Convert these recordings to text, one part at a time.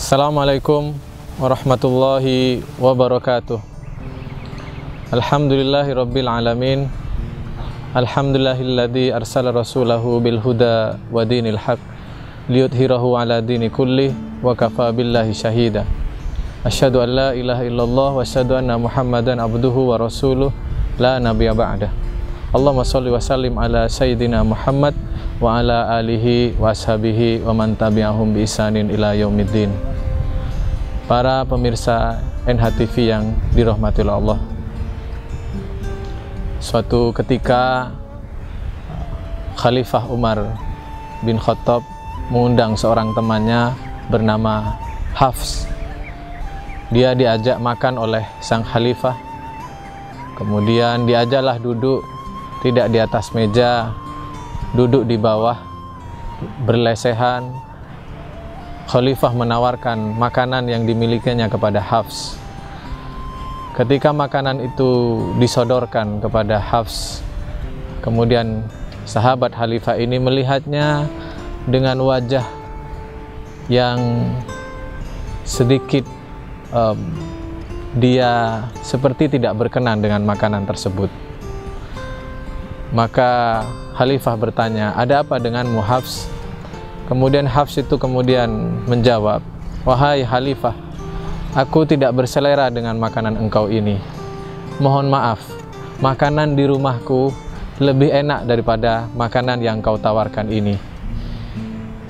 Assalamualaikum warahmatullahi wabarakatuh. Alhamdulillahi rabbil alamin. Alhamdulillahilladzi arsala rasulahu bil huda wa dinil haq liyudhhirahu ala dini kulli wa kafa billahi syahida. Asyhadu an la ilaha illallah wa asyhadu anna Muhammadan abduhu wa rasuluh la nabiyya ba'dah. Allahumma shalli wa sallim ala sayyidina Muhammad wa ala alihi wa ashabihi wa man tabi'ahum bi ihsanin ila yaumiddin. Para pemirsa NHTV yang dirahmati oleh Allah, suatu ketika Khalifah Umar bin Khattab mengundang seorang temannya bernama Hafs. Dia diajak makan oleh sang khalifah, kemudian diajaklah duduk, tidak di atas meja, duduk di bawah, berlesehan. Khalifah menawarkan makanan yang dimilikinya kepada Hafs. Ketika makanan itu disodorkan kepada Hafs, kemudian sahabat khalifah ini melihatnya dengan wajah yang sedikit dia seperti tidak berkenan dengan makanan tersebut. Maka khalifah bertanya, "Ada apa denganmu, Hafs?" Kemudian Hafs itu menjawab, "Wahai khalifah, aku tidak berselera dengan makanan engkau ini. Mohon maaf, makanan di rumahku lebih enak daripada makanan yang kau tawarkan ini.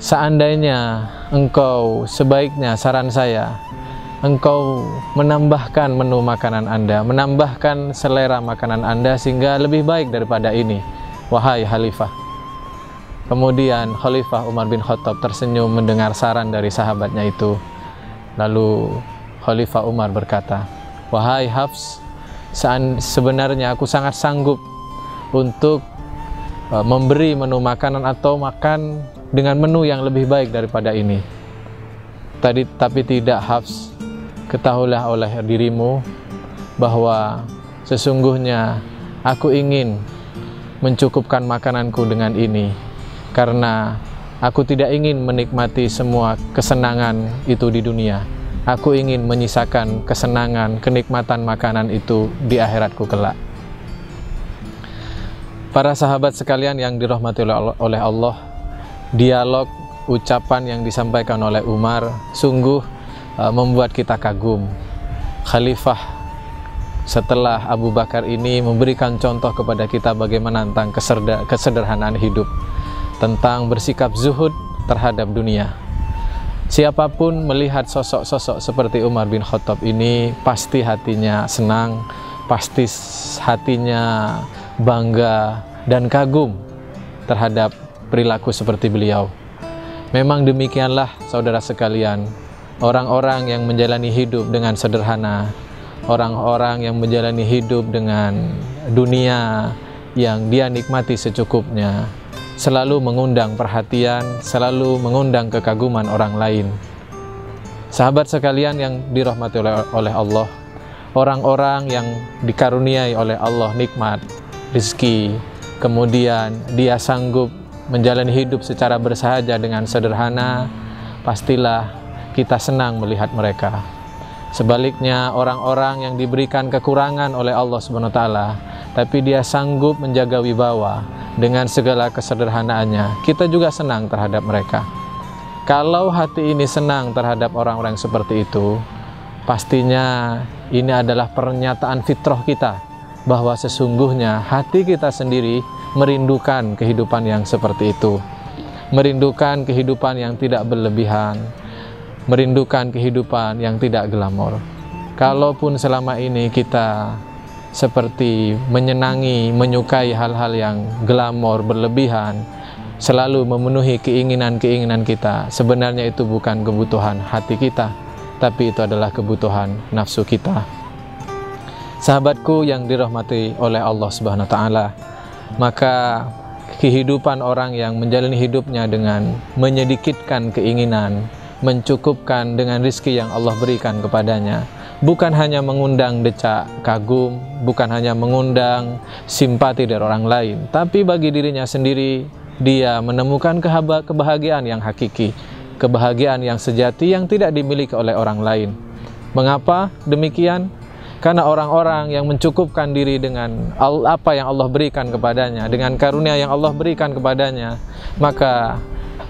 Seandainya engkau, sebaiknya saran saya, engkau menambahkan menu makanan Anda, menambahkan selera makanan Anda sehingga lebih baik daripada ini, wahai khalifah." Kemudian Khalifah Umar bin Khattab tersenyum mendengar saran dari sahabatnya itu. Lalu Khalifah Umar berkata, "Wahai Hafs, sebenarnya aku sangat sanggup untuk memberi menu makanan atau makan dengan menu yang lebih baik daripada ini. Tapi tidak, Hafs. Ketahuilah oleh dirimu bahwa sesungguhnya aku ingin mencukupkan makananku dengan ini, karena aku tidak ingin menikmati semua kesenangan itu di dunia. Aku ingin menyisakan kesenangan, kenikmatan makanan itu di akhiratku kelak." Para sahabat sekalian yang dirahmati oleh Allah, dialog ucapan yang disampaikan oleh Umar sungguh membuat kita kagum. Khalifah setelah Abu Bakar ini memberikan contoh kepada kita bagaimana tentang kesederhanaan hidup, tentang bersikap zuhud terhadap dunia. Siapapun melihat sosok-sosok seperti Umar bin Khattab ini pasti hatinya senang, pasti hatinya bangga dan kagum terhadap perilaku seperti beliau. Memang demikianlah saudara sekalian, orang-orang yang menjalani hidup dengan sederhana, orang-orang yang menjalani hidup dengan dunia yang dia nikmati secukupnya, selalu mengundang perhatian, selalu mengundang kekaguman orang lain. Sahabat sekalian yang dirahmati oleh Allah, orang-orang yang dikaruniai oleh Allah nikmat, rezeki, kemudian dia sanggup menjalani hidup secara bersahaja dengan sederhana, pastilah kita senang melihat mereka. Sebaliknya, orang-orang yang diberikan kekurangan oleh Allah SWT, tapi dia sanggup menjaga wibawa dengan segala kesederhanaannya, kita juga senang terhadap mereka. Kalau hati ini senang terhadap orang-orang seperti itu, pastinya ini adalah pernyataan fitrah kita bahwa sesungguhnya hati kita sendiri merindukan kehidupan yang seperti itu, merindukan kehidupan yang tidak berlebihan, merindukan kehidupan yang tidak glamor. Kalaupun selama ini kita seperti menyenangi, menyukai hal-hal yang glamor, berlebihan, selalu memenuhi keinginan-keinginan kita, sebenarnya itu bukan kebutuhan hati kita, tapi itu adalah kebutuhan nafsu kita. Sahabatku yang dirahmati oleh Allah Subhanahu wa Ta'ala, maka kehidupan orang yang menjalani hidupnya dengan menyedikitkan keinginan, mencukupkan dengan rizki yang Allah berikan kepadanya, bukan hanya mengundang decak kagum, bukan hanya mengundang simpati dari orang lain, tapi bagi dirinya sendiri dia menemukan kebahagiaan yang hakiki, kebahagiaan yang sejati yang tidak dimiliki oleh orang lain. Mengapa demikian? Karena orang-orang yang mencukupkan diri dengan apa yang Allah berikan kepadanya, dengan karunia yang Allah berikan kepadanya, maka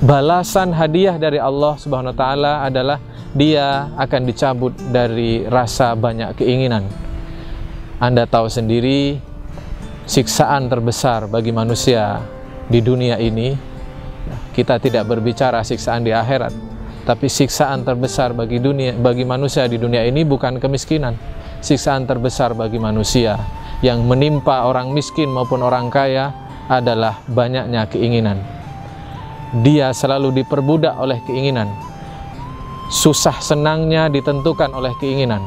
balasan hadiah dari Allah Subhanahu wa taala adalah dia akan dicabut dari rasa banyak keinginan. Anda tahu sendiri, siksaan terbesar bagi manusia di dunia ini, kita tidak berbicara siksaan di akhirat, tapi siksaan terbesar bagi manusia di dunia ini bukan kemiskinan. Siksaan terbesar bagi manusia yang menimpa orang miskin maupun orang kaya adalah banyaknya keinginan. Dia selalu diperbudak oleh keinginan. Susah senangnya ditentukan oleh keinginan.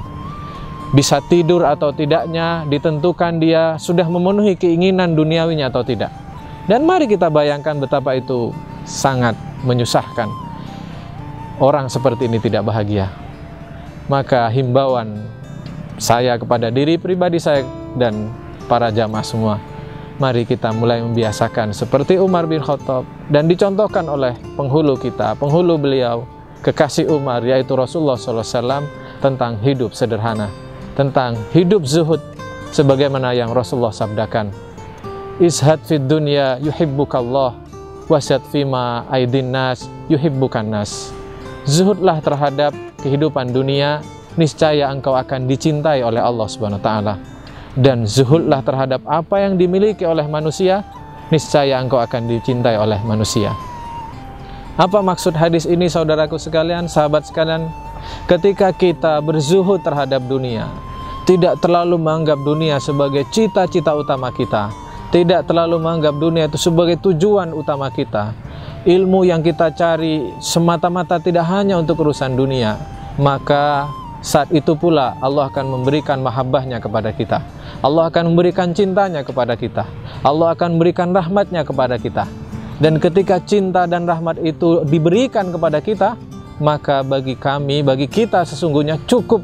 Bisa tidur atau tidaknya ditentukan dia sudah memenuhi keinginan duniawinya atau tidak. Dan mari kita bayangkan betapa itu sangat menyusahkan. Orang seperti ini tidak bahagia. Maka himbauan saya kepada diri pribadi saya dan para jamaah semua, mari kita mulai membiasakan seperti Umar bin Khattab, dan dicontohkan oleh penghulu kita, penghulu beliau, kekasih Umar, yaitu Rasulullah SAW, tentang hidup sederhana, tentang hidup zuhud, sebagaimana yang Rasulullah sabdakan, izhad fid dunya yuhibbukallah, wasyad fima aidin nas yuhibbukan nas. Zuhudlah terhadap kehidupan dunia, niscaya engkau akan dicintai oleh Allah Subhanahu wa taala. Dan zuhudlah terhadap apa yang dimiliki oleh manusia, niscaya engkau akan dicintai oleh manusia. Apa maksud hadis ini, saudaraku sekalian, sahabat sekalian? Ketika kita berzuhud terhadap dunia, tidak terlalu menganggap dunia sebagai cita-cita utama kita, tidak terlalu menganggap dunia itu sebagai tujuan utama kita, ilmu yang kita cari semata-mata tidak hanya untuk urusan dunia, maka saat itu pula Allah akan memberikan mahabbahnya kepada kita. Allah akan memberikan cintanya kepada kita. Allah akan memberikan rahmatnya kepada kita. Dan ketika cinta dan rahmat itu diberikan kepada kita, maka bagi kami, bagi kita sesungguhnya cukup.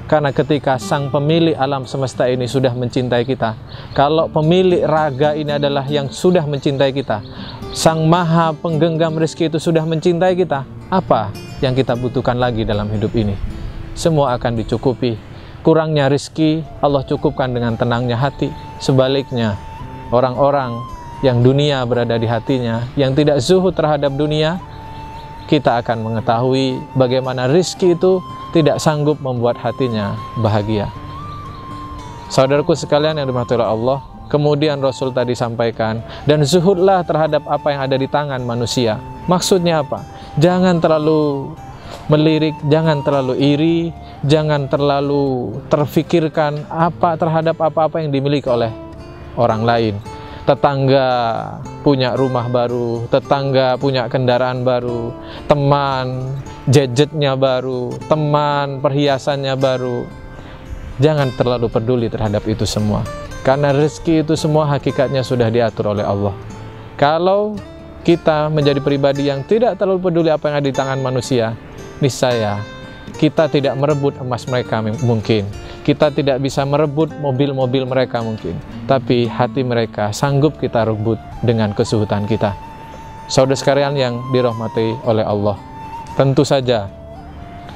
Karena ketika sang pemilik alam semesta ini sudah mencintai kita, kalau pemilik raga ini adalah yang sudah mencintai kita, sang maha penggenggam rezeki itu sudah mencintai kita, apa yang kita butuhkan lagi dalam hidup ini? Semua akan dicukupi. Kurangnya rezeki Allah cukupkan dengan tenangnya hati. Sebaliknya, orang-orang yang dunia berada di hatinya, yang tidak zuhud terhadap dunia, kita akan mengetahui bagaimana rezeki itu tidak sanggup membuat hatinya bahagia. Saudaraku sekalian yang dirahmati Allah, kemudian Rasul tadi sampaikan, dan zuhudlah terhadap apa yang ada di tangan manusia. Maksudnya apa? Jangan terlalu melirik, jangan terlalu iri, jangan terlalu terfikirkan terhadap apa-apa yang dimiliki oleh orang lain. Tetangga punya rumah baru, tetangga punya kendaraan baru, teman gadgetnya baru, teman perhiasannya baru. Jangan terlalu peduli terhadap itu semua, karena rezeki itu semua hakikatnya sudah diatur oleh Allah. Kalau kita menjadi pribadi yang tidak terlalu peduli apa yang ada di tangan manusia, niscaya kita tidak merebut emas mereka mungkin, kita tidak bisa merebut mobil-mobil mereka mungkin, tapi hati mereka sanggup kita rebut dengan kesuhutan kita. Saudara sekalian yang dirahmati oleh Allah, tentu saja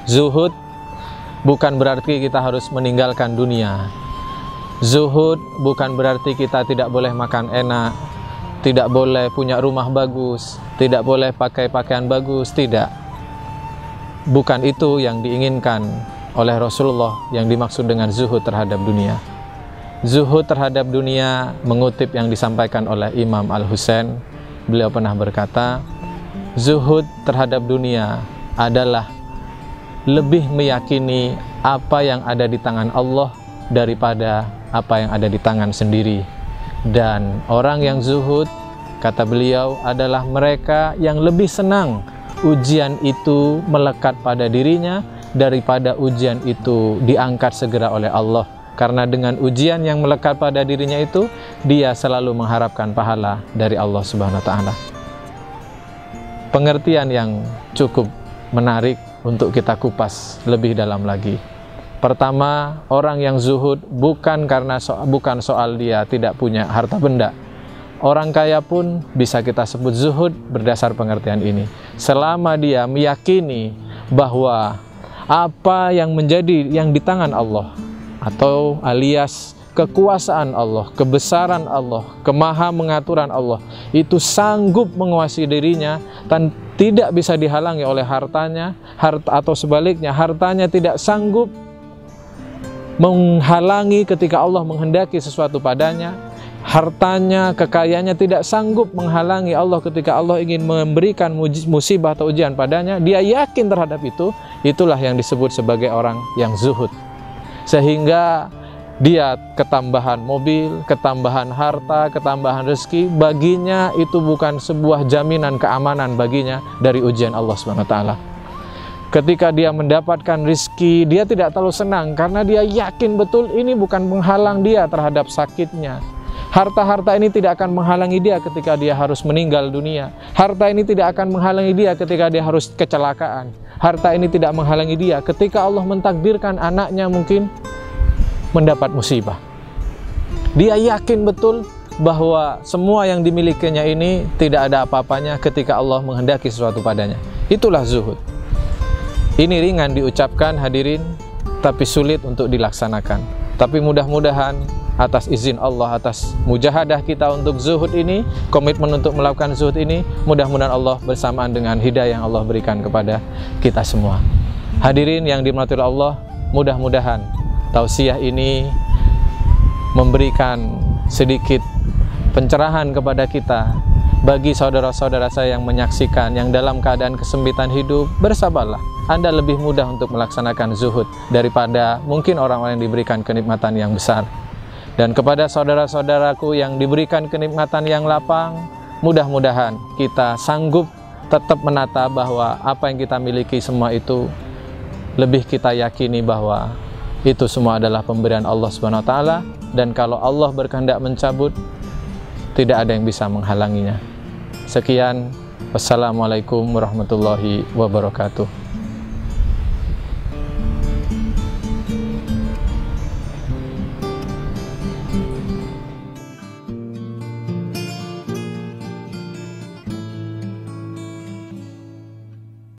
zuhud bukan berarti kita harus meninggalkan dunia. Zuhud bukan berarti kita tidak boleh makan enak, tidak boleh punya rumah bagus, tidak boleh pakai pakaian bagus, tidak. Bukan itu yang diinginkan oleh Rasulullah yang dimaksud dengan zuhud terhadap dunia. Zuhud terhadap dunia, mengutip yang disampaikan oleh Imam Al-Husain, beliau pernah berkata, zuhud terhadap dunia adalah lebih meyakini apa yang ada di tangan Allah daripada apa yang ada di tangan sendiri. Dan orang yang zuhud, kata beliau, adalah mereka yang lebih senang ujian itu melekat pada dirinya daripada ujian itu diangkat segera oleh Allah. Karena dengan ujian yang melekat pada dirinya itu, dia selalu mengharapkan pahala dari Allah Subhanahu wa taala. Pengertian yang cukup menarik untuk kita kupas lebih dalam lagi. Pertama, orang yang zuhud bukan soal dia tidak punya harta benda, Orang kaya pun bisa kita sebut zuhud berdasar pengertian ini. Selama dia meyakini bahwa apa yang menjadi yang di tangan Allah, atau alias kekuasaan Allah, kebesaran Allah, kemaha mengaturan Allah, itu sanggup menguasai dirinya dan tidak bisa dihalangi oleh hartanya, atau sebaliknya hartanya tidak sanggup menghalangi ketika Allah menghendaki sesuatu padanya. Hartanya, kekayaannya tidak sanggup menghalangi Allah ketika Allah ingin memberikan musibah atau ujian padanya. Dia yakin terhadap itu. Itulah yang disebut sebagai orang yang zuhud. Sehingga dia ketambahan mobil, ketambahan harta, ketambahan rezeki, baginya itu bukan sebuah jaminan keamanan baginya dari ujian Allah SWT. Ketika dia mendapatkan rezeki, dia tidak terlalu senang karena dia yakin betul ini bukan menghalang dia terhadap sakitnya. Harta-harta ini tidak akan menghalangi dia ketika dia harus meninggal dunia. Harta ini tidak akan menghalangi dia ketika dia harus kecelakaan. Harta ini tidak menghalangi dia ketika Allah mentakdirkan anaknya mungkin mendapat musibah. Dia yakin betul bahwa semua yang dimilikinya ini tidak ada apa-apanya ketika Allah menghendaki sesuatu padanya. Itulah zuhud. Ini ringan diucapkan hadirin, tapi sulit untuk dilaksanakan. Tapi mudah-mudahan atas izin Allah, atas mujahadah kita untuk zuhud ini, komitmen untuk melakukan zuhud ini, mudah-mudahan Allah bersamaan dengan hidayah yang Allah berikan kepada kita semua. Hadirin yang dirahmati Allah, mudah-mudahan tausiah ini memberikan sedikit pencerahan kepada kita. Bagi saudara-saudara saya yang menyaksikan, yang dalam keadaan kesempitan hidup, bersabarlah. Anda lebih mudah untuk melaksanakan zuhud daripada mungkin orang-orang yang diberikan kenikmatan yang besar. Dan kepada saudara-saudaraku yang diberikan kenikmatan yang lapang, mudah-mudahan kita sanggup tetap menata bahwa apa yang kita miliki semua itu lebih kita yakini bahwa itu semua adalah pemberian Allah SWT, dan kalau Allah berkehendak mencabut, tidak ada yang bisa menghalanginya. Sekian, wassalamualaikum warahmatullahi wabarakatuh.